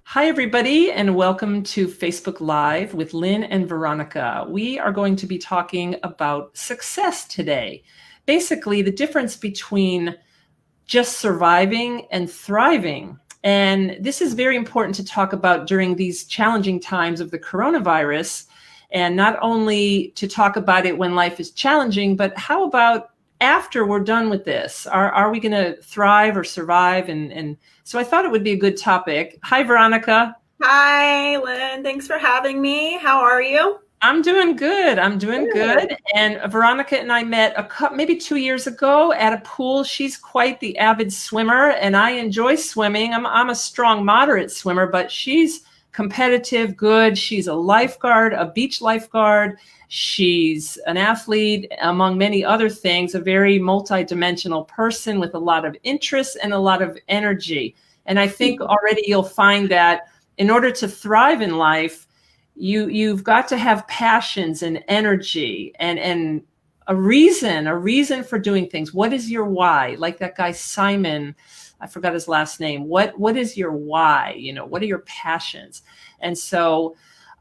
Hi, everybody, and welcome to Facebook Live with Lynn and Veronica. We are going to be talking about success today. Basically, the difference between just surviving and thriving. And this is very important to talk about during these challenging times of the coronavirus. And not only to talk about it when life is challenging, but how about after we're done with this? Are we going to thrive or survive? And so I thought it would be a good topic. Hi, Veronica. Hi, Lynn. Thanks for having me. How are you? I'm doing good. I'm doing good. And Veronica and I met maybe 2 years ago at a pool. She's quite the avid swimmer, and I enjoy swimming. I'm a strong, moderate swimmer, but she's competitive, good. She's a lifeguard, a beach lifeguard. She's an athlete, among many other things, a very multidimensional person with a lot of interests and a lot of energy. And I think already you'll find that in order to thrive in life, you've got to have passions and energy and a reason for doing things. What is your why? Like that guy Simon, I forgot his last name. What is your why? What are your passions? And so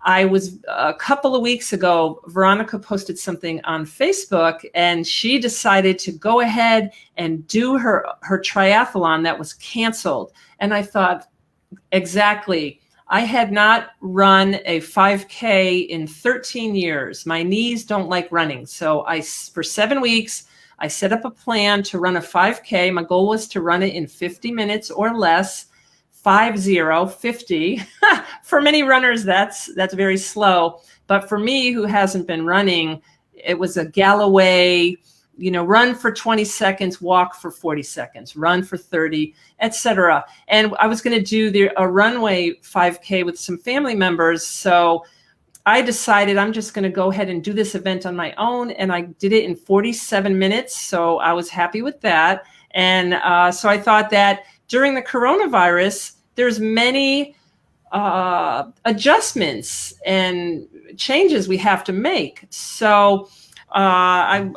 I was a couple of weeks ago, Veronica posted something on Facebook, and she decided to go ahead and do her triathlon that was canceled. And I thought, exactly. I had not run a 5K in 13 years. My knees don't like running. So for 7 weeks, I set up a plan to run a 5K. My goal was to run it in 50 minutes or less, 50. For many runners, that's very slow. But for me, who hasn't been running, it was a Galloway, run for 20 seconds, walk for 40 seconds, run for 30, etc. And I was going to do a runway 5K with some family members. So I decided I'm just going to go ahead and do this event on my own. And I did it in 47 minutes. So I was happy with that. And so I thought that during the coronavirus, there's many adjustments and changes we have to make. So I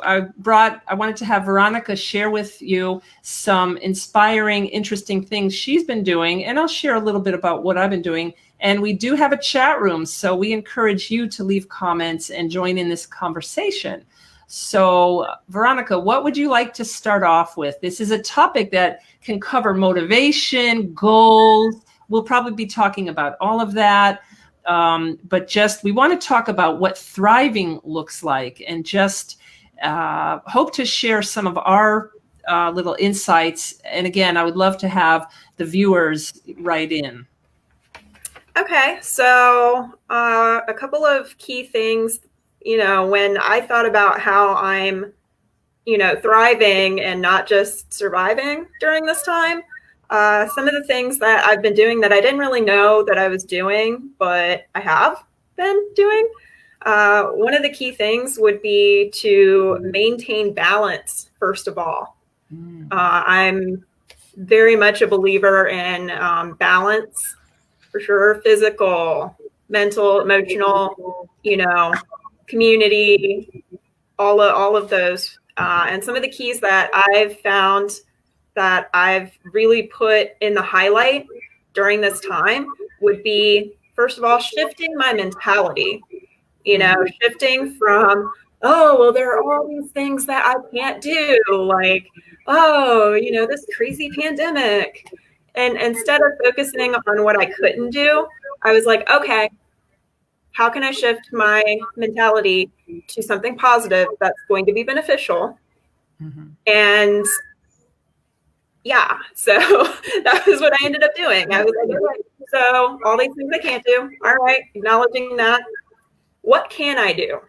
wanted to have Veronica share with you some inspiring, interesting things she's been doing, and I'll share a little bit about what I've been doing. And we do have a chat room, so we encourage you to leave comments and join in this conversation. So, Veronica, what would you like to start off with? This is a topic that can cover motivation, goals. We'll probably be talking about all of that. But we want to talk about what thriving looks like, and just hope to share some of our little insights. And again, I would love to have the viewers write in. Okay, so a couple of key things, when I thought about how I'm, thriving and not just surviving during this time. Some of the things that I've been doing that I didn't really know that I was doing, but I have been doing. One of the key things would be to maintain balance, first of all. I'm very much a believer in balance, for sure, physical, mental, emotional, community, all of those. And some of the keys that I've found that I've really put in the highlight during this time would be, first of all, shifting my mentality, shifting from, oh, well, there are all these things that I can't do, like, oh, this crazy pandemic. And instead of focusing on what I couldn't do, I was like, okay, how can I shift my mentality to something positive that's going to be beneficial? Mm-hmm. And yeah, so that was what I ended up doing. I was like, okay, so all these things I can't do. All right, acknowledging that. What can I do?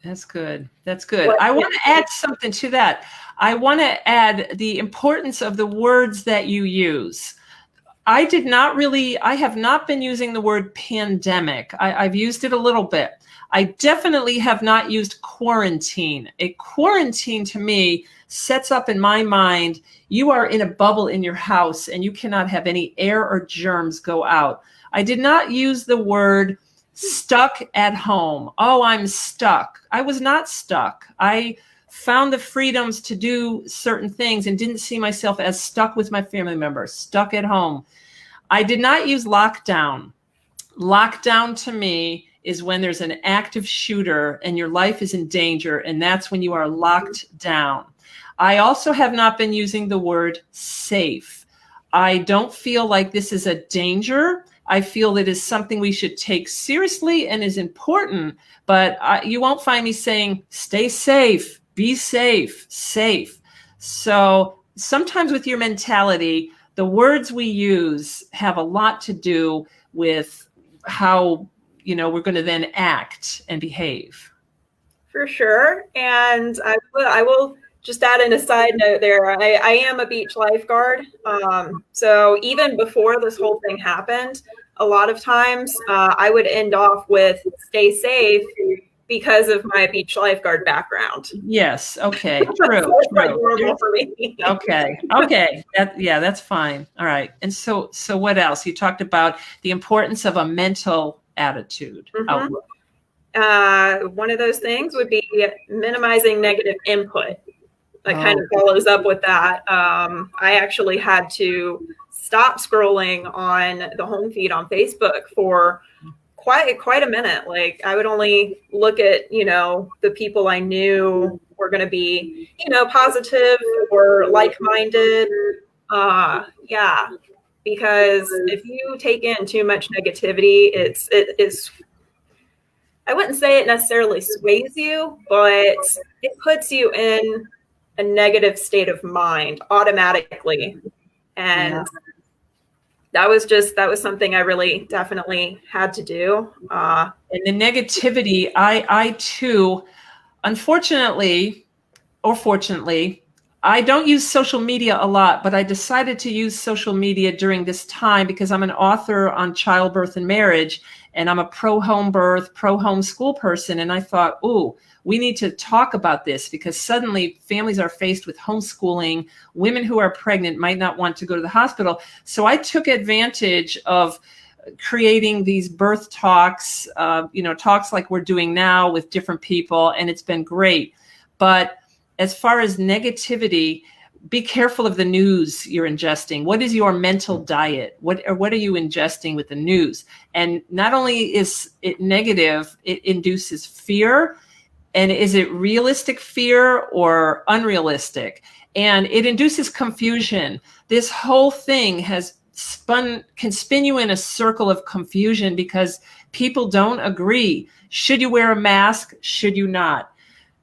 That's good. That's good. I want to add something to that. I want to add the importance of the words that you use. I have not been using the word pandemic. I've used it a little bit. I definitely have not used quarantine. A quarantine to me sets up in my mind, you are in a bubble in your house and you cannot have any air or germs go out. I did not use the word stuck at home. Oh, I'm stuck. I was not stuck. I found the freedoms to do certain things and didn't see myself as stuck with my family members, stuck at home. I did not use lockdown. Lockdown to me is when there's an active shooter and your life is in danger, and that's when you are locked down. I also have not been using the word safe. I don't feel like this is a danger. I feel it is something we should take seriously and is important, but you won't find me saying, stay safe, be safe, safe. So sometimes with your mentality, the words we use have a lot to do with how, we're going to then act and behave. For sure. And I will just add in a side note there. I am a beach lifeguard. So even before this whole thing happened, a lot of times I would end off with stay safe because of my beach lifeguard background. Yes. Okay. True. Normal for me. Okay. That's fine. All right. And so what else? You talked about the importance of a mental attitude. Outlook. One of those things would be minimizing negative input. That kind of follows up with that. I actually had to stop scrolling on the home feed on Facebook for quite a minute. Like I would only look at, the people I knew were going to be, positive or like-minded. Because if you take in too much negativity, it is, I wouldn't say it necessarily sways you, but it puts you in a negative state of mind automatically. And that was something I really definitely had to do. And the negativity, I too, unfortunately or fortunately, I don't use social media a lot, but I decided to use social media during this time because I'm an author on childbirth and marriage, and I'm a pro-home birth, pro-homeschool person. And I thought, we need to talk about this because suddenly families are faced with homeschooling. Women who are pregnant might not want to go to the hospital. So I took advantage of creating these birth talks, talks like we're doing now with different people, and it's been great. But as far as negativity, be careful of the news you're ingesting. What is your mental diet? What are you ingesting with the news? And not only is it negative, it induces fear. And is it realistic fear or unrealistic? And it induces confusion. This whole thing can spin you in a circle of confusion because people don't agree. Should you wear a mask? Should you not?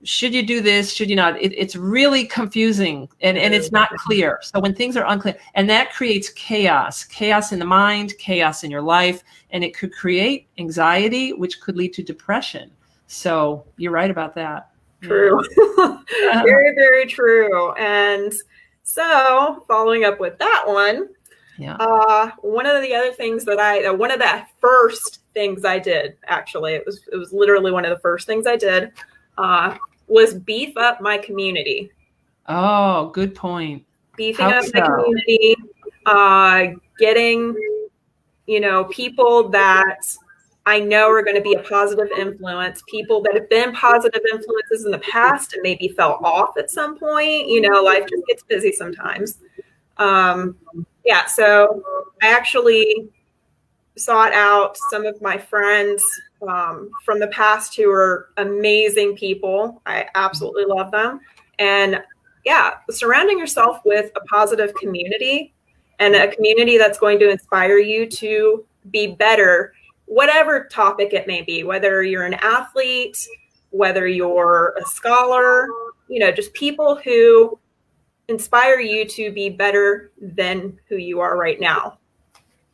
Should you do this? Should you not? It's really confusing and it's not clear. So when things are unclear, and that creates chaos in the mind, chaos in your life, and it could create anxiety, which could lead to depression. So you're right about that. True. Very, very true. And so following up with that one, one of the other things one of the first things I did, actually, it was literally one of the first things I did, was beef up my community. Oh, good point. Beefing up my community, getting, people that I know are going to be a positive influence, people that have been positive influences in the past and maybe fell off at some point. Life just gets busy sometimes. So I actually sought out some of my friends from the past who are amazing people. I absolutely love them. And surrounding yourself with a positive community and a community that's going to inspire you to be better, whatever topic it may be, whether you're an athlete, whether you're a scholar, just people who inspire you to be better than who you are right now.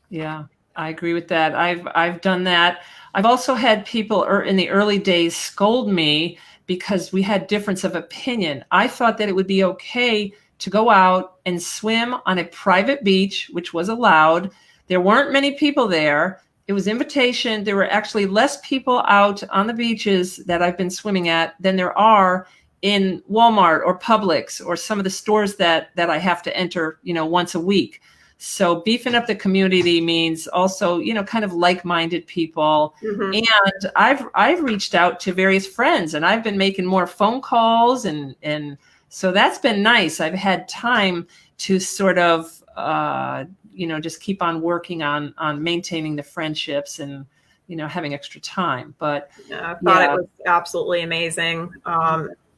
Yeah, I agree with that. I've done that. I've also had people in the early days scold me because we had difference of opinion. I thought that it would be okay to go out and swim on a private beach, which was allowed. There weren't many people there. It was invitation. There were actually less people out on the beaches that I've been swimming at than there are in Walmart or Publix or some of the stores that I have to enter, once a week. So beefing up the community means also, kind of like-minded people. Mm-hmm. And I've reached out to various friends and I've been making more phone calls and so that's been nice. I've had time to sort of just keep on working on maintaining the friendships and, having extra time. But I thought it was absolutely amazing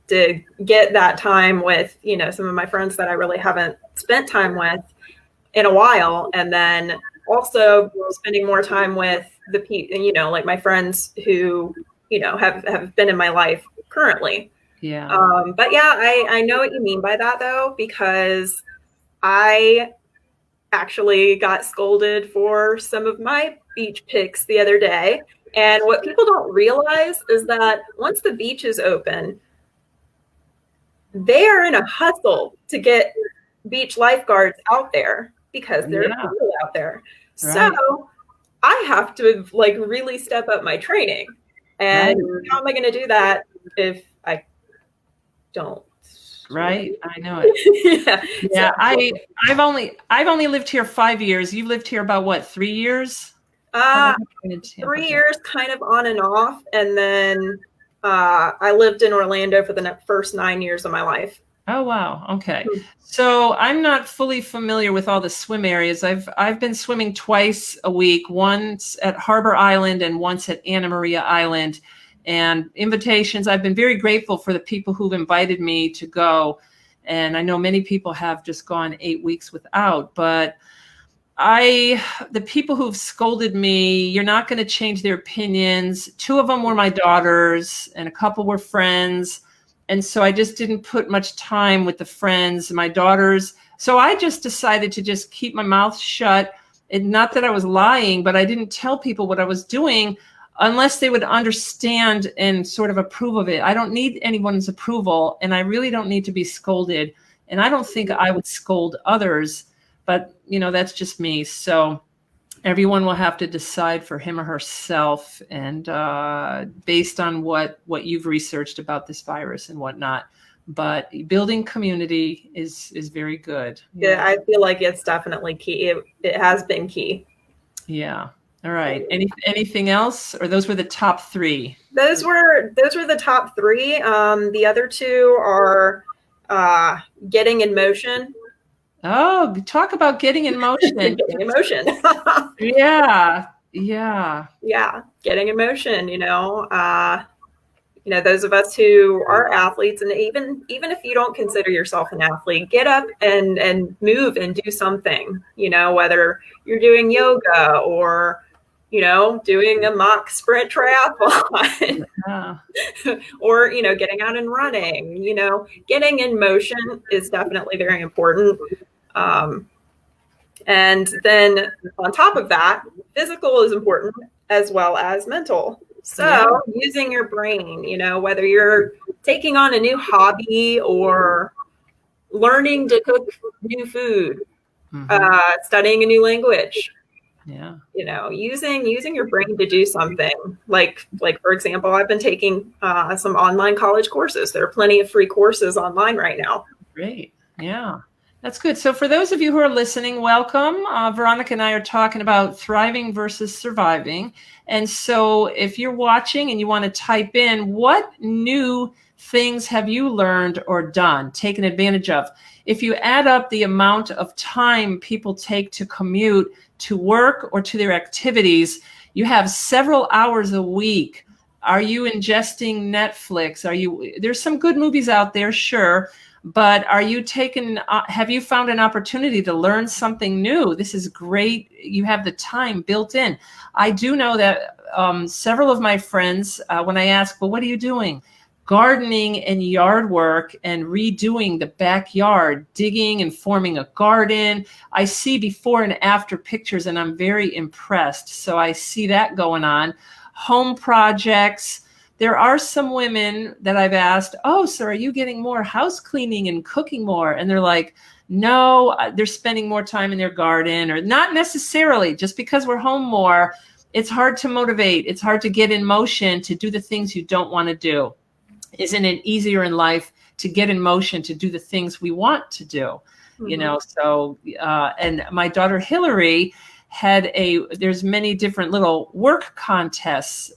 to get that time with, some of my friends that I really haven't spent time with in a while. And then also spending more time with the people, like my friends who, have been in my life currently. Yeah. But yeah, I know what you mean by that though, because I actually got scolded for some of my beach pics the other day. And what people don't realize is that once the beach is open, they are in a hustle to get beach lifeguards out there because there's people out there. Right. So I have to really step up my training. And how am I going to do that if I don't? Right. I know it. Yeah. So, I've only lived here 5 years. You've lived here about what, 3 years? 3 years kind of on and off. And then I lived in Orlando for the first 9 years of my life. Oh, wow. Okay. So I'm not fully familiar with all the swim areas. I've been swimming twice a week, once at Harbor Island and once at Anna Maria Island. And invitations, I've been very grateful for the people who've invited me to go. And I know many people have just gone 8 weeks without, but the people who've scolded me, you're not going to change their opinions. 2 of them were my daughters and a couple were friends. And so I just didn't put much time with the friends, my daughters. So I just decided to just keep my mouth shut. And not that I was lying, but I didn't tell people what I was doing unless they would understand and sort of approve of it. I don't need anyone's approval, and I really don't need to be scolded. And I don't think I would scold others, but that's just me. So everyone will have to decide for him or herself, and based on what you've researched about this virus and whatnot. But building community is very good. Yeah, I feel like it's definitely key. It has been key. Yeah. All right. Anything else, or those were the top 3? Those were the top 3. The other 2 are getting in motion. Oh, talk about getting in motion. Getting in motion. Yeah. Getting in motion. Those of us who are athletes, and even if you don't consider yourself an athlete, get up and move and do something. Whether you're doing yoga or doing a mock sprint triathlon, or, getting out and running, getting in motion is definitely very important. And then on top of that, physical is important as well as mental. So using your brain, whether you're taking on a new hobby or learning to cook new food, studying a new language, using your brain to do something like for example, I've been taking some online college courses. There are plenty of free courses online right now. Great. Yeah, that's good. So for those of you who are listening, welcome. Veronica and I are talking about thriving versus surviving. And so if you're watching and you want to type in, what new things have you learned or done, taken advantage of? If you add up the amount of time people take to commute to work or to their activities, you have several hours a week. Are you ingesting Netflix? There's some good movies out there, sure, but have you found an opportunity to learn something new? This is great. You have the time built in. I do know that several of my friends, when I ask, well, what are you doing? Gardening and yard work and redoing the backyard, digging and forming a garden. I see before and after pictures and I'm very impressed. So I see that going on. Home projects. There are some women that I've asked, oh, so are you getting more house cleaning and cooking more? And they're like, no, they're spending more time in their garden, or not necessarily. Just because we're home more, it's hard to motivate. It's hard to get in motion to do the things you don't want to do. Isn't it easier in life to get in motion to do the things we want to do? So, and my daughter Hillary there's many different little work contests.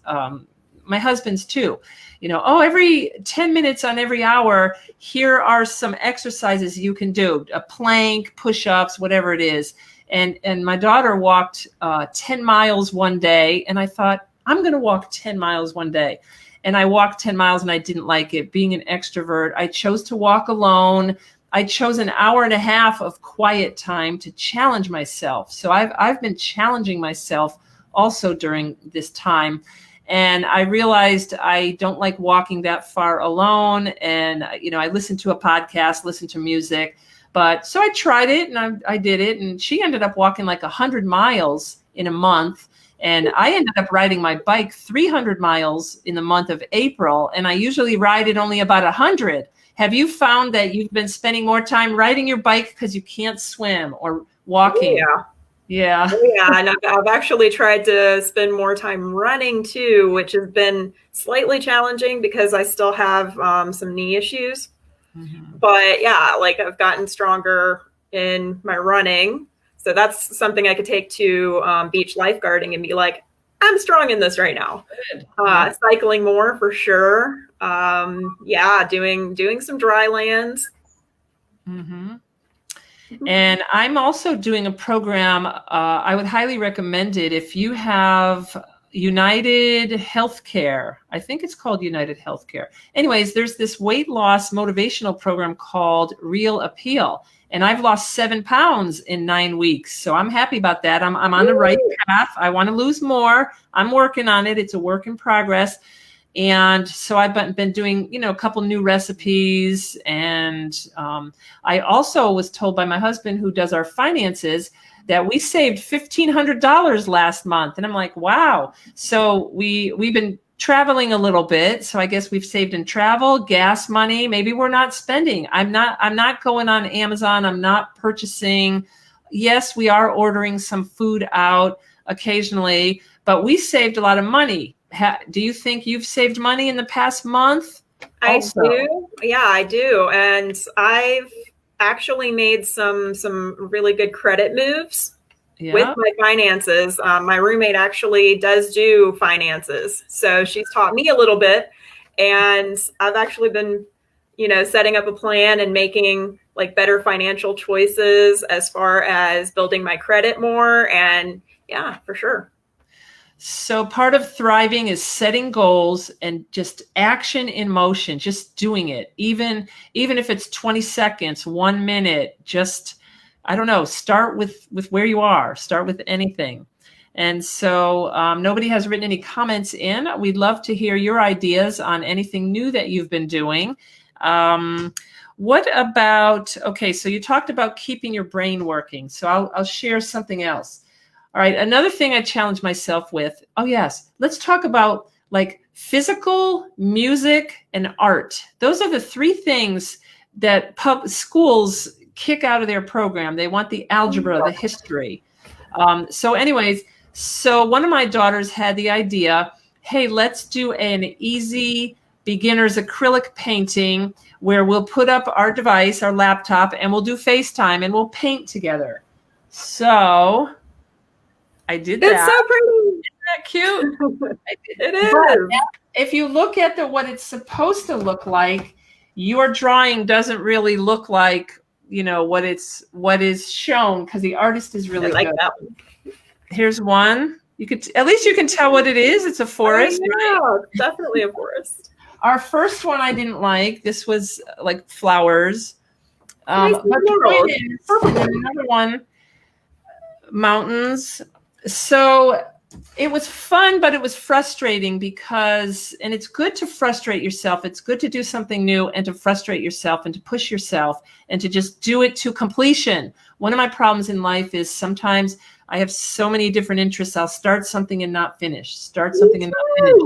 My husband's too, every 10 minutes on every hour, here are some exercises you can do, a plank, push-ups, whatever it is. And my daughter walked 10 miles one day, and I thought, I'm going to walk 10 miles one day. And I walked 10 miles and I didn't like it. Being an extrovert, I chose to walk alone. I chose an hour and a half of quiet time to challenge myself. So I've been challenging myself also during this time. And I realized I don't like walking that far alone. And, I listened to a podcast, listened to music. But so I tried it and I did it. And she ended up walking like 100 miles in a month. And I ended up riding my bike 300 miles in the month of April. And I usually ride it only about 100. Have you found that you've been spending more time riding your bike because you can't swim or walking? Yeah. Yeah. Yeah. And I've actually tried to spend more time running too, which has been slightly challenging because I still have some knee issues. Mm-hmm. But yeah, like I've gotten stronger in my running. So that's something I could take to beach lifeguarding and be like, I'm strong in this right now. Cycling more for sure. Doing some dry lands. Mm-hmm. And I'm also doing a program. I would highly recommend it if you have United Healthcare. I think it's called United Healthcare. Anyways, there's this weight loss motivational program called Real Appeal. And I've lost 7 pounds in 9 weeks. So I'm happy about that. I'm on the right path. I want to lose more. I'm working on it. It's a work in progress. And so I've been doing, a couple new recipes. And I also was told by my husband, who does our finances, that we saved $1,500 last month. And I'm like, wow. So we've been traveling a little bit. So I guess we've saved in travel, gas money. Maybe we're not spending. I'm not going on Amazon. I'm not purchasing. Yes, we are ordering some food out occasionally, but we saved a lot of money. Do you think you've saved money in the past month? I do. Yeah, I do. And I've actually made some really good credit moves. Yeah. With my finances. My roommate actually does do finances. So she's taught me a little bit, and I've actually been, setting up a plan and making like better financial choices as far as building my credit more. And yeah, for sure. So part of thriving is setting goals and just action in motion, just doing it. Even if it's 20 seconds, 1 minute, just, I don't know, start with where you are, start with anything. And so nobody has written any comments in. We'd love to hear your ideas on anything new that you've been doing. What about, okay, so you talked about keeping your brain working. So I'll share something else. All right, another thing I challenge myself with, let's talk about like physical, music, and art. Those are the 3 things that schools kick out of their program. They want the algebra, the history. So one of my daughters had the idea, hey, let's do an easy beginner's acrylic painting where we'll put up our device, our laptop, and we'll do FaceTime and we'll paint together. So I did that. It's so pretty. Isn't that cute? It is. But if you look at what it's supposed to look like, your drawing doesn't really look like what is shown, because the artist is really good. That one. Here's one. At least you can tell what it is. It's a forest. Yeah, right? Definitely a forest. Our first one I didn't like. This was like flowers. But another one, mountains. So it was fun, but it was frustrating and it's good to frustrate yourself. It's good to do something new and to frustrate yourself and to push yourself and to just do it to completion. One of my problems in life is sometimes I have so many different interests. I'll start something and not finish. Start something and not finish.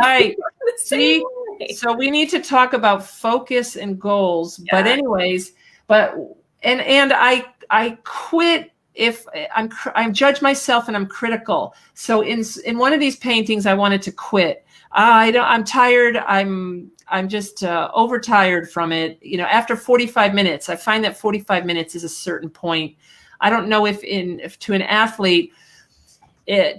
Right. See? So we need to talk about focus and goals. Yeah. But anyways, and I quit if I judge myself and I'm critical. So in one of these paintings, I wanted to quit. I'm tired. I'm just overtired from it. After 45 minutes, I find that 45 minutes is a certain point. I don't know if to an athlete,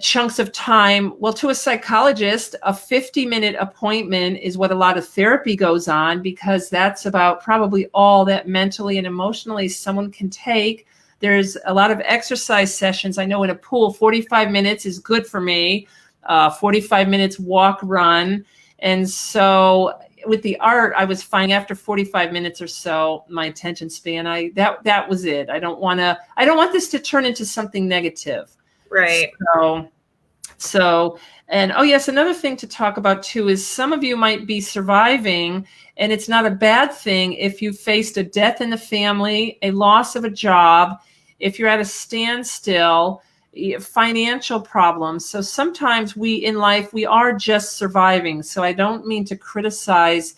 chunks of time, well, to a psychologist, a 50-minute appointment is what a lot of therapy goes on, because that's about probably all that mentally and emotionally someone can take. There's a lot of exercise sessions. I know in a pool, 45 minutes is good for me. 45 minutes walk, run. And so with the art, I was finding after 45 minutes or so, my attention span, that was it. I don't want this to turn into something negative. Right. So, and oh yes, another thing to talk about too is some of you might be surviving, and it's not a bad thing if you faced a death in the family, a loss of a job, if you're at a standstill, financial problems. So sometimes in life, we are just surviving. So I don't mean to criticize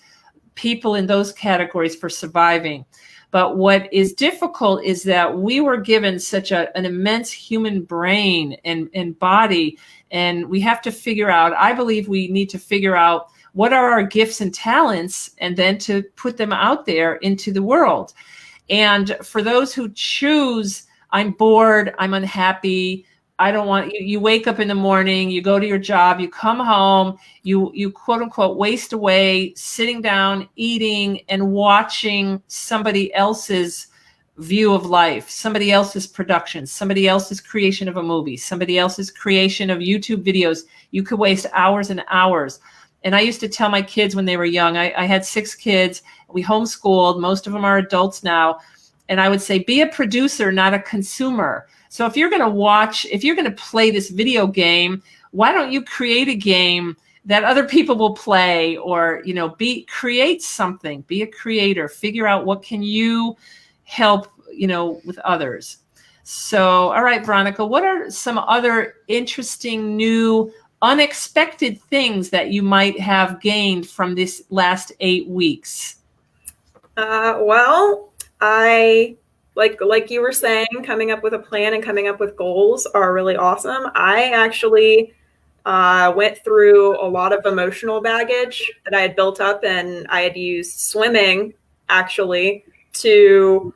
people in those categories for surviving. But what is difficult is that we were given such an immense human brain and body, and we have to figure out, I believe we need to figure out what are our gifts and talents, and then to put them out there into the world. And for those who choose, I'm bored, I'm unhappy, I don't want you wake up in the morning, you go to your job, you come home, you quote unquote waste away sitting down, eating and watching somebody else's view of life, somebody else's production, somebody else's creation of a movie, somebody else's creation of YouTube videos. You could waste hours and hours. And I used to tell my kids when they were young, I had 6 kids, we homeschooled, most of them are adults now. And I would say, be a producer, not a consumer. So if you're going to play this video game, why don't you create a game that other people will play, or, create something, be a creator, figure out what can you help, with others. So, all right, Veronica, what are some other interesting, new, unexpected things that you might have gained from this last 8 weeks? Well, I like you were saying, coming up with a plan and coming up with goals are really awesome. I actually went through a lot of emotional baggage that I had built up, and I had used swimming actually to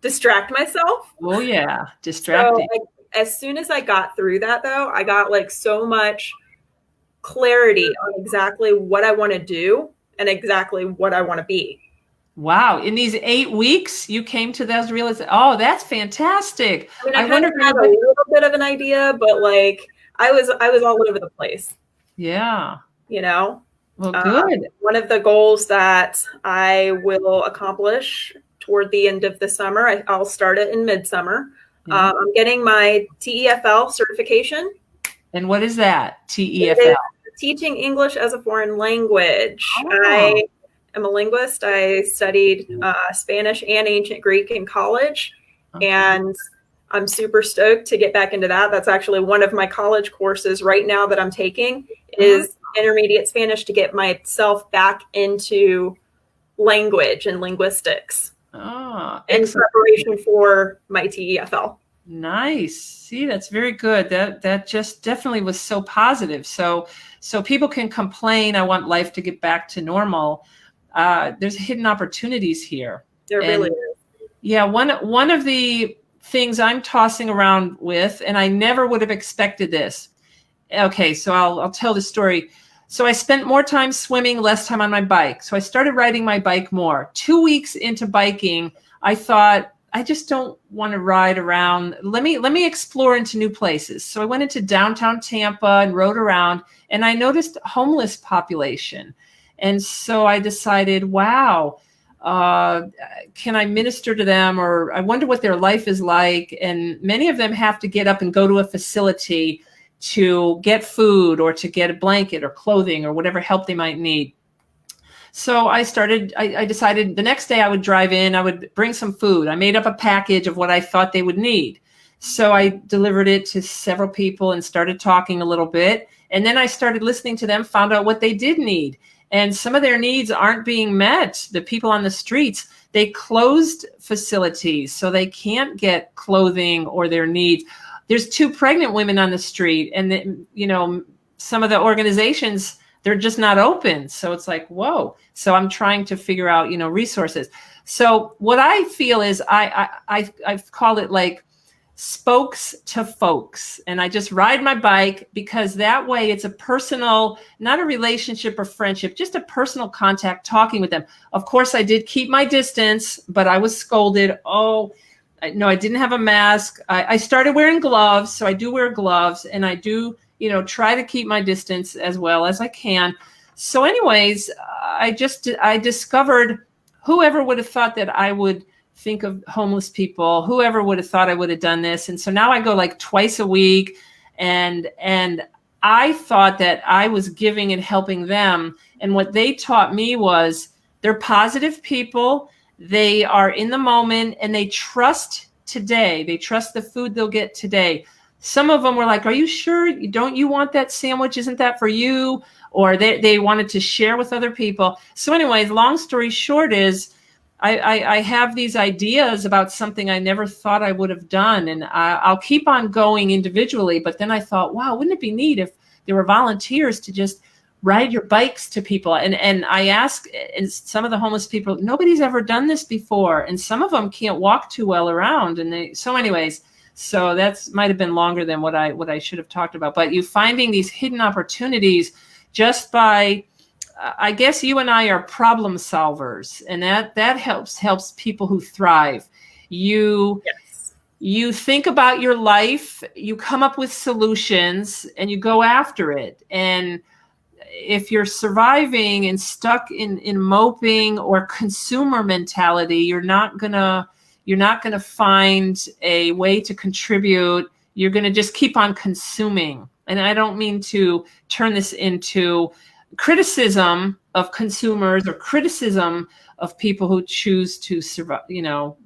distract myself. Oh yeah, distracting. So, as soon as I got through that, though, I got so much clarity on exactly what I want to do and exactly what I want to be. Wow. In these 8 weeks, you came to those realizations. Oh, that's fantastic. I wonder if I had a little bit of an idea, but I was all over the place. Yeah. Well, good. One of the goals that I will accomplish toward the end of the summer, I'll start it in midsummer. Yeah. I'm getting my TEFL certification. And what is that? TEFL? Teaching English as a foreign language. Oh. I'm a linguist. I studied Spanish and ancient Greek in college, and I'm super stoked to get back into that. That's actually one of my college courses right now that I'm taking is intermediate Spanish, to get myself back into language and linguistics in preparation for my TEFL. Nice. See, that's very good. That just definitely was so positive. So people can complain, I want life to get back to normal. There's hidden opportunities here. There really is. Yeah, one of the things I'm tossing around with, and I never would have expected this. Okay, so I'll tell the story. So I spent more time swimming, less time on my bike. So I started riding my bike more. 2 weeks into biking, I thought, I just don't want to ride around. Let me explore into new places. So I went into downtown Tampa and rode around, and I noticed homeless population. And so I decided, wow, can I minister to them? Or I wonder what their life is like. And many of them have to get up and go to a facility to get food or to get a blanket or clothing or whatever help they might need. So I decided the next day I would drive in, I would bring some food. I made up a package of what I thought they would need. So I delivered it to several people and started talking a little bit. And then I started listening to them, found out what they did need. And some of their needs aren't being met. The people on the streets, they closed facilities, so they can't get clothing or their needs. There's 2 pregnant women on the street, and some of the organizations, they're just not open. So it's like, whoa. So I'm trying to figure out, resources. So what I feel is I call it like spokes to folks. And I just ride my bike because that way it's a personal, not a relationship or friendship, just a personal contact talking with them. Of course, I did keep my distance, but I was scolded. Oh, No, I didn't have a mask. I started wearing gloves. So I do wear gloves, and I do, try to keep my distance as well as I can. So anyways, I discovered, whoever would have thought that I would think of homeless people, whoever would have thought I would have done this. And so now I go like twice a week, and I thought that I was giving and helping them. And what they taught me was, they're positive people. They are in the moment, and they trust today. They trust the food they'll get today. Some of them were like, are you sure? Don't you want that sandwich? Isn't that for you? Or they wanted to share with other people. So anyways, long story short is, I have these ideas about something I never thought I would have done. And I'll keep on going individually. But then I thought, wow, wouldn't it be neat if there were volunteers to just ride your bikes to people? And I ask, and some of the homeless people, nobody's ever done this before. And some of them can't walk too well around. So anyways, so that's might've been longer than what I should have talked about. But you finding these hidden opportunities just by, I guess you and I are problem solvers, and that helps people who thrive. You think about your life, you come up with solutions, and you go after it. And if you're surviving and stuck in moping or consumer mentality, you're not gonna find a way to contribute. You're gonna just keep on consuming. And I don't mean to turn this into criticism of consumers or criticism of people who choose to survive,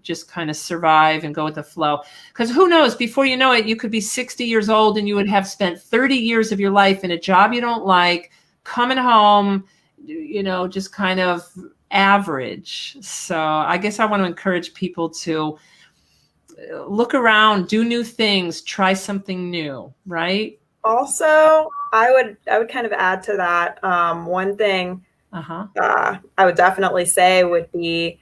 just kind of survive and go with the flow. Because who knows, before you know it, you could be 60 years old and you would have spent 30 years of your life in a job you don't like, coming home, just kind of average. So I guess I want to encourage people to look around, do new things, try something new, right? Also, I would kind of add to that. One thing I would definitely say would be,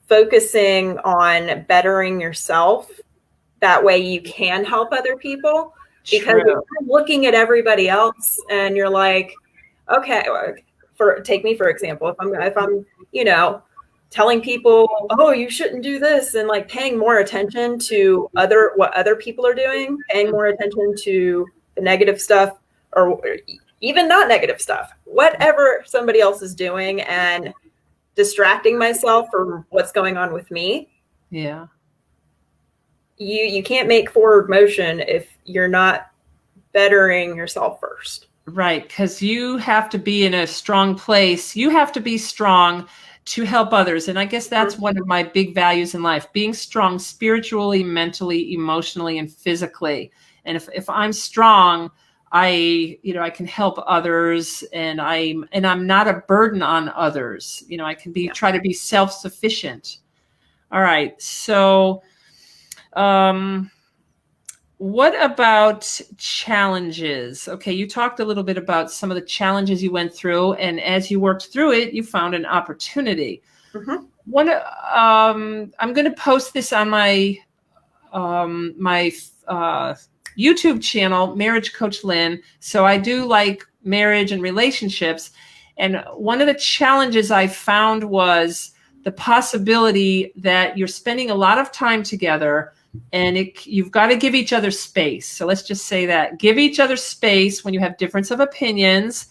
focusing on bettering yourself. That way you can help other people. Because if you're looking at everybody else and you're like, okay, take me for example, if I'm telling people, oh, you shouldn't do this, and like paying more attention to what other people are doing, paying more attention to the negative stuff, or even not negative stuff, whatever somebody else is doing, and distracting myself from what's going on with me. Yeah. You can't make forward motion if you're not bettering yourself first. Right. Because you have to be in a strong place. You have to be strong to help others. And I guess that's one of my big values in life, being strong spiritually, mentally, emotionally, and physically. And if I'm strong, I can help others, and I'm not a burden on others. I can try to be self-sufficient. All right. So, what about challenges? Okay, you talked a little bit about some of the challenges you went through, and as you worked through it, you found an opportunity. I'm going to post this on my my YouTube channel, Marriage Coach Lynn. So I do like marriage and relationships, and one of the challenges I found was the possibility that you're spending a lot of time together. And you've got to give each other space. So let's just say that. Give each other space when you have difference of opinions.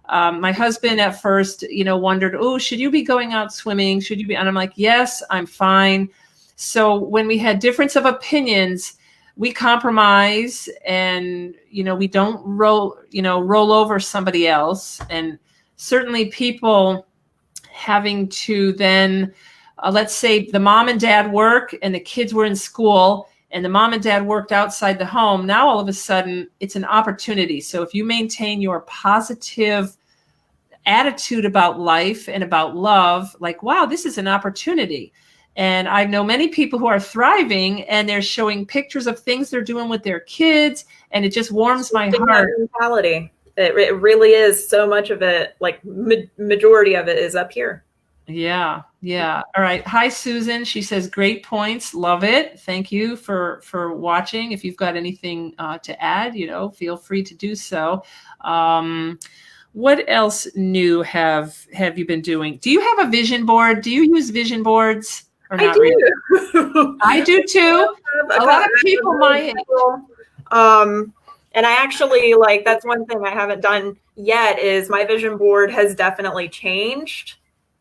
My husband at first, wondered, oh, should you be going out swimming? Should you be? And I'm like, yes, I'm fine. So when we had difference of opinions, we compromise, and, we don't roll over somebody else. And certainly people having to then, let's say the mom and dad work and the kids were in school, and the mom and dad worked outside the home. Now, all of a sudden, it's an opportunity. So if you maintain your positive attitude about life and about love, like, wow, this is an opportunity. And I know many people who are thriving, and they're showing pictures of things they're doing with their kids, and it just warms my heart. Mentality. It really is. So much of it, like majority of it, is up here. Yeah. All right. Hi, Susan. She says, great points. Love it. Thank you for watching. If you've got anything to add, feel free to do so. What else new have you been doing? Do you have a vision board? Do you use vision boards? or I not really? do. I do too. A lot of people my age. And I actually, like, that's one thing I haven't done yet is my vision board has definitely changed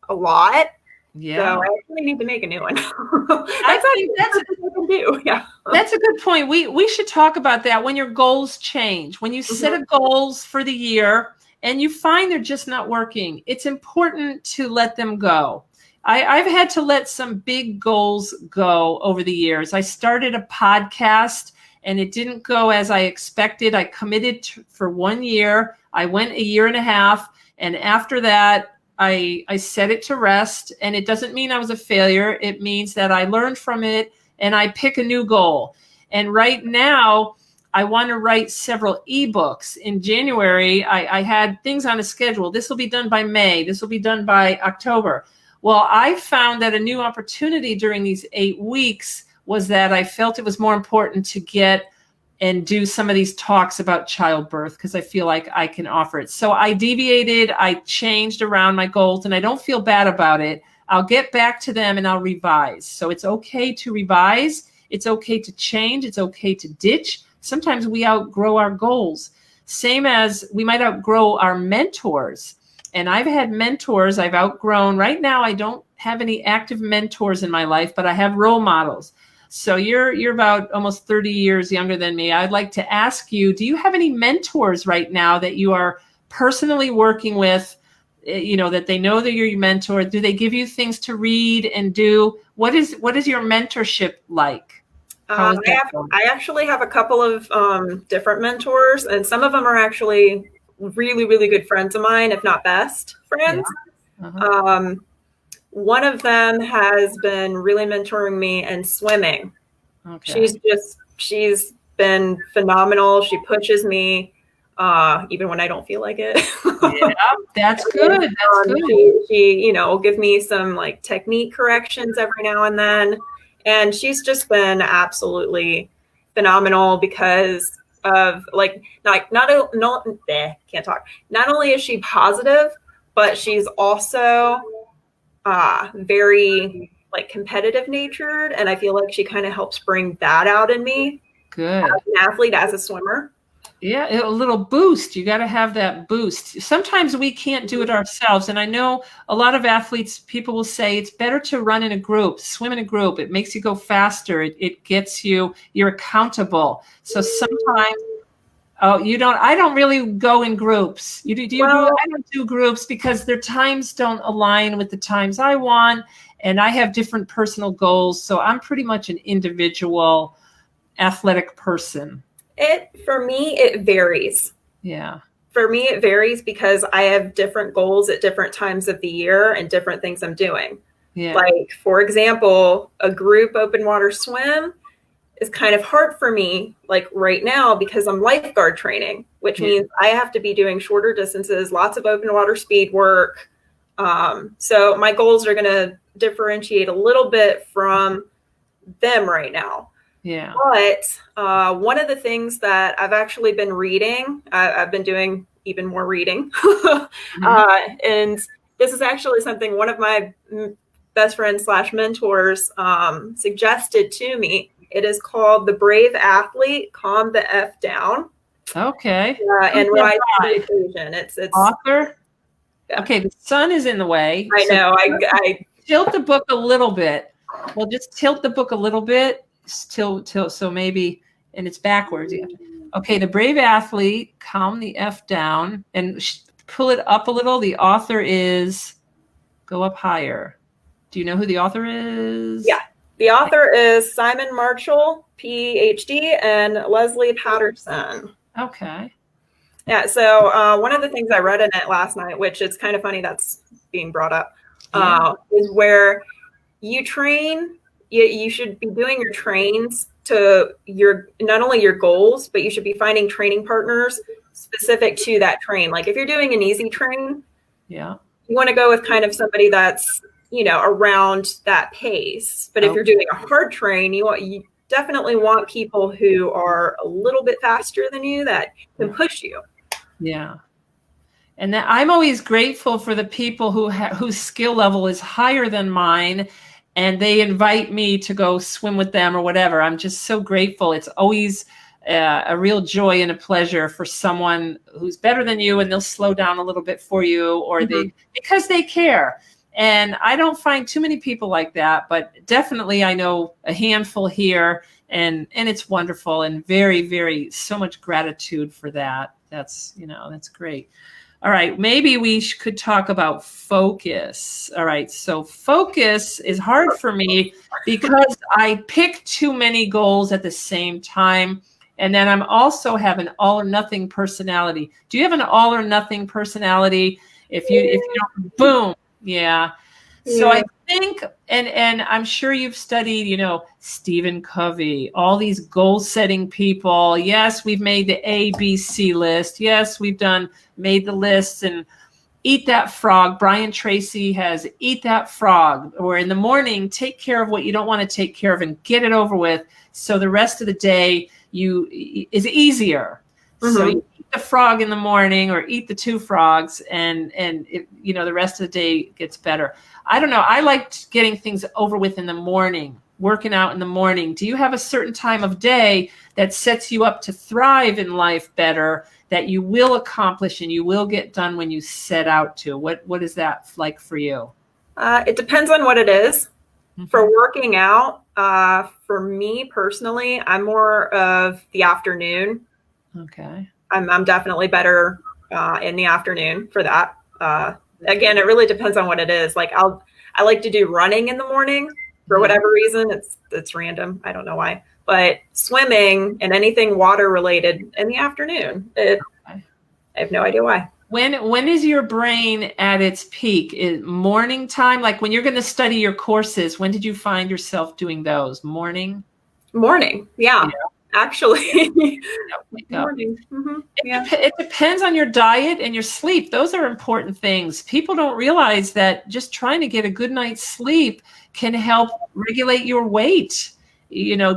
a lot. Yeah. So I actually need to make a new one. I think that's what I can do. Yeah. That's a good point. We should talk about that when your goals change. When you set a goals for the year and you find they're just not working, it's important to let them go. I've had to let some big goals go over the years. I started a podcast and it didn't go as I expected. I committed for 1 year. I went a year and a half. And after that, I set it to rest. And it doesn't mean I was a failure. It means that I learned from it and I pick a new goal. And right now, I want to write several ebooks. In January, I had things on a schedule. This will be done by May. This will be done by October. Well, I found that a new opportunity during these 8 weeks was that I felt it was more important to get and do some of these talks about childbirth because I feel like I can offer it. So I deviated, I changed around my goals, and I don't feel bad about it. I'll get back to them and I'll revise. So it's okay to revise. It's okay to change. It's okay to ditch. Sometimes we outgrow our goals. Same as we might outgrow our mentors. And I've had mentors I've outgrown. Right now, I don't have any active mentors in my life, but I have role models. So you're about almost 30 years younger than me. I'd like to ask you, do you have any mentors right now that you are personally working with, that they know that you're your mentor? Do they give you things to read and do? What is your mentorship like? I actually have a couple of different mentors, and some of them are actually really, really good friends of mine, if not best friends. Yeah. One of them has been really mentoring me in swimming. Okay. She's been phenomenal. She pushes me even when I don't feel like it. Yeah, that's good. That's good. She will give me some like technique corrections every now and then. And she's just been absolutely phenomenal because of not only is she positive, but she's also very like competitive natured, and I feel like she kind of helps bring that out in me. Good. As an athlete, as a swimmer. Yeah, a little boost. You got to have that boost. Sometimes we can't do it ourselves. And I know a lot of athletes, people will say it's better to run in a group, swim in a group. It makes you go faster. It gets you're accountable. So sometimes, I don't really go in groups. Do you? I don't do groups because their times don't align with the times I want. And I have different personal goals. So I'm pretty much an individual athletic person. For me, it varies. Yeah. For me, it varies because I have different goals at different times of the year and different things I'm doing. Yeah. Like, for example, a group open water swim is kind of hard for me, like right now, because I'm lifeguard training, which means I have to be doing shorter distances, lots of open water speed work. So my goals are going to differentiate a little bit from them right now. Yeah. But one of the things that I've actually been reading, I've been doing even more reading. And this is actually something one of my best friends / mentors suggested to me. It is called The Brave Athlete, Calm the F Down. Okay. And Rise to the Occasion. It's author. Yeah. Okay, the sun is in the way. I know. I tilt the book a little bit. Well, just tilt the book a little bit. Tilt. So maybe, and it's backwards. Okay, The Brave Athlete, Calm the F Down, and pull it up a little. The author is, go up higher. Do you know who the author is? Yeah. The author is Simon Marshall, PhD, and Leslie Patterson. Okay. Yeah, so one of the things I read in it last night, which it's kind of funny that's being brought up, is where you train, you should be doing your trains to not only your goals, but you should be finding training partners specific to that train. Like if you're doing an easy train, you want to go with kind of somebody that's around that pace. But if you're doing a hard train, you definitely want people who are a little bit faster than you that can push you. Yeah. And I'm always grateful for the people whose skill level is higher than mine. and they invite me to go swim with them or whatever. I'm just so grateful. It's always a real joy and a pleasure for someone who's better than you, and they'll slow down a little bit for you, or because they care. And I don't find too many people like that, but definitely I know a handful here, and it's wonderful, and very, very, so much gratitude for that. That's great. All right. Maybe we could talk about focus. All right. So focus is hard for me because I pick too many goals at the same time. And then I'm also have an all or nothing personality. Do you have an all or nothing personality? If you don't, boom. Yeah. So I think, and I'm sure you've studied, Stephen Covey, all these goal setting people. Yes, we've made the A, B, C list. Yes, we've made the lists, and Eat That Frog. Brian Tracy has Eat That Frog, or in the morning, take care of what you don't want to take care of and get it over with. So the rest of the day is easier. So you eat the frog in the morning, or eat the 2 frogs, and the rest of the day gets better. I don't know. I liked getting things over with in the morning, working out in the morning. Do you have a certain time of day that sets you up to thrive in life better, that you will accomplish and you will get done when you set out to? What is that like for you? It depends on what it is. For working out, for me personally, I'm more of the afternoon. Okay. I'm definitely better in the afternoon for that. Again, it really depends on what it is. Like I like to do running in the morning for whatever reason. It's random. I don't know why. But swimming and anything water related in the afternoon. I have no idea why. When is your brain at its peak? Is morning time? Like when you're going to study your courses, when did you find yourself doing those? Morning? Morning. Yeah. Actually. Morning. It depends on your diet and your sleep. Those are important things. People don't realize that just trying to get a good night's sleep can help regulate your weight,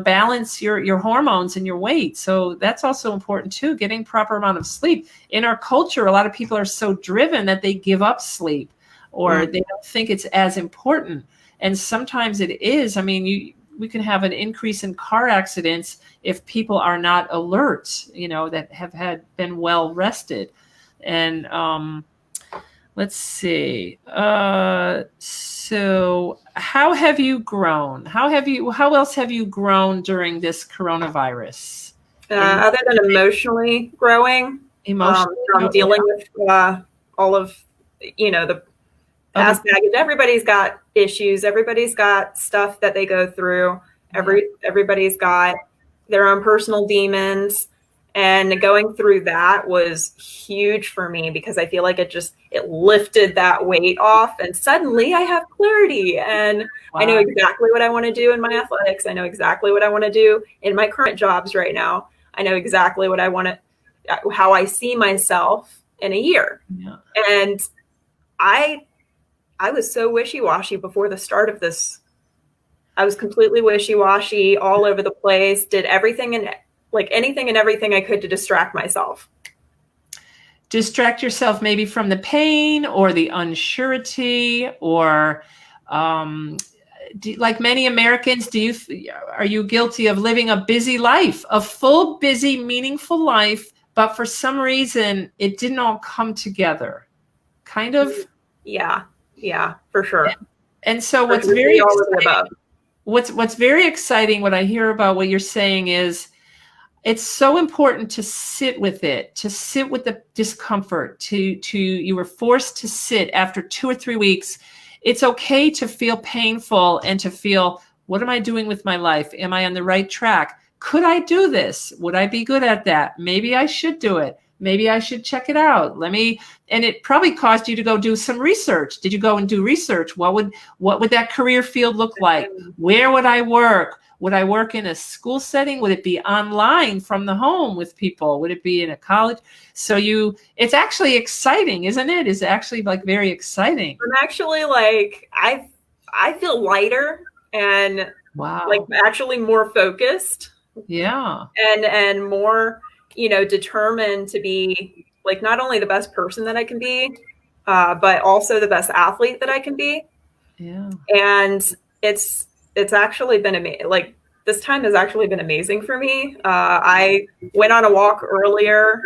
balance your hormones and your weight. So that's also important too, getting proper amount of sleep. In our culture, a lot of people are so driven that they give up sleep, or they don't think it's as important. And sometimes it is. I mean, we can have an increase in car accidents if people are not alert, that have been well rested. And let's see. So how have you grown? How else have you grown during this coronavirus? Other than emotionally growing, from dealing with all of, the past baggage. Everybody's got issues. Everybody's got stuff that they go through. Everybody's got their own personal demons, and going through that was huge for me because I feel like it lifted that weight off, and suddenly I have clarity, and I know exactly what I want to do in my athletics. I know exactly what I want to do in my current jobs right now. I know exactly what I want to, how I see myself in a year. Yeah. And I was so wishy-washy before the start of this. I was completely wishy-washy, all over the place, did everything and anything and everything I could to distract myself. Distract yourself maybe from the pain or the unsurety, or like many Americans, are you guilty of living a busy life, a full, busy, meaningful life, but for some reason it didn't all come together? Kind of? Yeah, for sure. And so what's very exciting, what I hear about what you're saying is, it's so important to sit with it, to sit with the discomfort, you were forced to sit after 2 or 3 weeks. It's okay to feel painful and to feel, what am I doing with my life? Am I on the right track? Could I do this? Would I be good at that? Maybe I should do it. Maybe I should check it out. And it probably caused you to go do some research. Did you go and do research? What would that career field look like? Where would I work? Would I work in a school setting? Would it be online from the home with people? Would it be in a college? So it's actually exciting, isn't it? It's actually very exciting. I'm actually I feel lighter and actually more focused. Yeah. And more, determined to be not only the best person that I can be, but also the best athlete that I can be. Yeah. And it's actually been amazing. Like, this time has actually been amazing for me. I went on a walk earlier.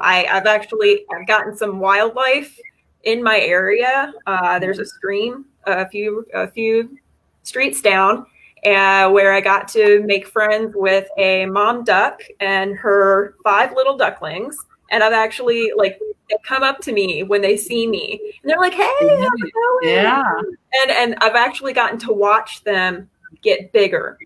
I've gotten some wildlife in my area. There's a stream a few streets down, where I got to make friends with a mom duck and her 5 little ducklings. And I've actually, like, they come up to me when they see me, and they're like, "Hey, how's it going?" Yeah. And I've actually gotten to watch them get bigger.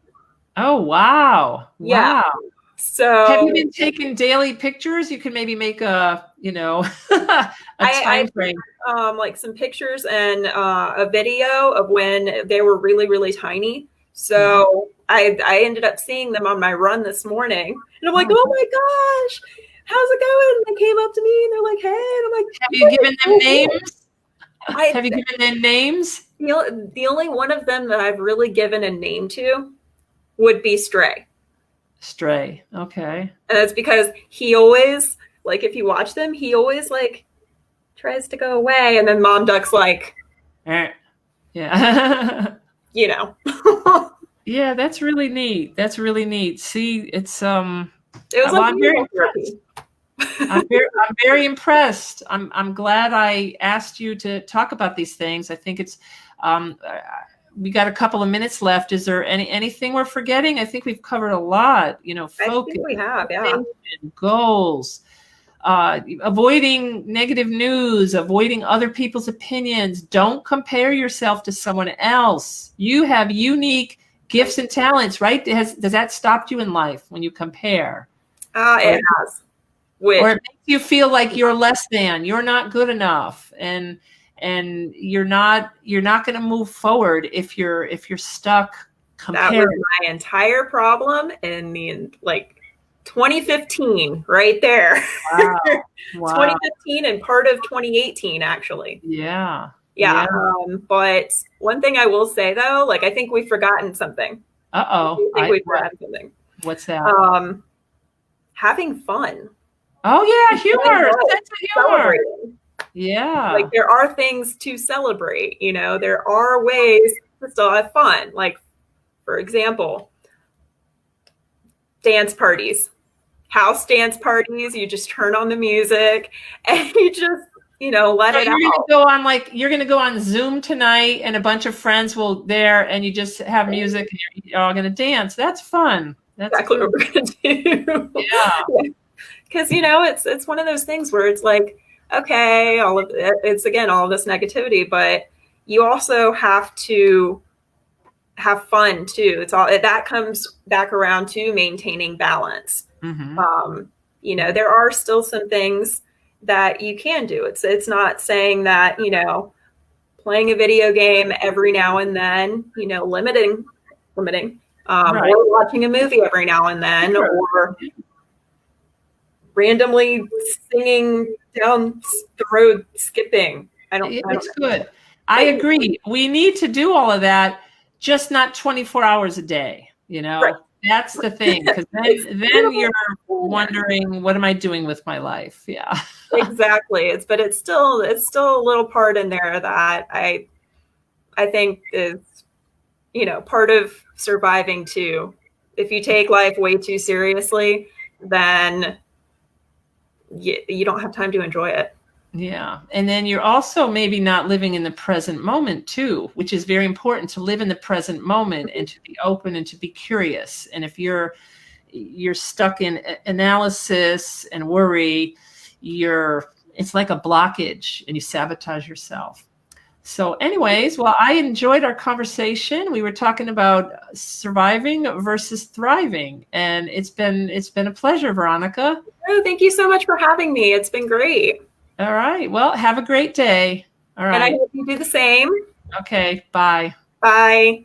Oh, wow. Yeah. Wow. So have you been taking daily pictures? You can maybe make a time frame. Like some pictures and a video of when they were really, really tiny. So I ended up seeing them on my run this morning, and I'm like, "Oh my gosh, how's it going?" And they came up to me and they're like, "Hey," and I'm like, "Have you given them names?" Have you given them names? The only one of them that I've really given a name to would be Stray. Stray. Okay. And that's because he always, like, if you watch them, he always, like, tries to go away, and then Mom Duck's like, yeah. Yeah, that's really neat. That's really neat. See, it's it was like, I'm very impressed. I'm very impressed. I'm glad I asked you to talk about these things. I think it's we got a couple of minutes left. Is there anything we're forgetting? I think we've covered a lot. Focus. I think we have, yeah. Goals, avoiding negative news, avoiding other people's opinions. Don't compare yourself to someone else. You have unique gifts and talents, right? Does that stop you in life when you compare? It has. Or it makes you feel like you're less than, you're not good enough, and you're not going to move forward if you're stuck comparing. That was my entire problem in 2015, right there. Wow. Wow. 2015 and part of 2018, actually. Yeah. But one thing I will say, though, like, I think we've forgotten something. Uh-oh. I think we've forgotten something. What's that? Having fun. Oh, yeah, humor. Sense of humor. Celebrating. Yeah. Like, there are things to celebrate, there are ways to still have fun. Like, for example, dance parties, house dance parties. You just turn on the music and you just, let it out. You're going to go on Zoom tonight, and a bunch of friends will there, and you just have music and you're all going to dance. That's fun. That's exactly what we're going to do. Yeah. Because, it's one of those things where it's like, okay, it's again, all of this negativity, but you also have to have fun too. It's all that comes back around to maintaining balance. Mm-hmm. There are still some things that you can do. It's not saying that, playing a video game every now and then, limiting, right. Or watching a movie every now and then, or randomly singing down the road, skipping. It's good. I agree. We need to do all of that, just not 24 hours a day. Right. That's the thing, because then you're wondering, what am I doing with my life? Yeah, exactly. It's still a little part in there that I think is, part of surviving too. If you take life way too seriously, then you don't have time to enjoy it. Yeah. And then you're also maybe not living in the present moment too, which is very important, to live in the present moment and to be open and to be curious. And if you're stuck in analysis and worry, it's like a blockage and you sabotage yourself. So anyways, well, I enjoyed our conversation. We were talking about surviving versus thriving, and it's been a pleasure, Veronica. Oh, thank you so much for having me. It's been great. All right. Well, have a great day. All right. And I hope you do the same. Okay. Bye. Bye.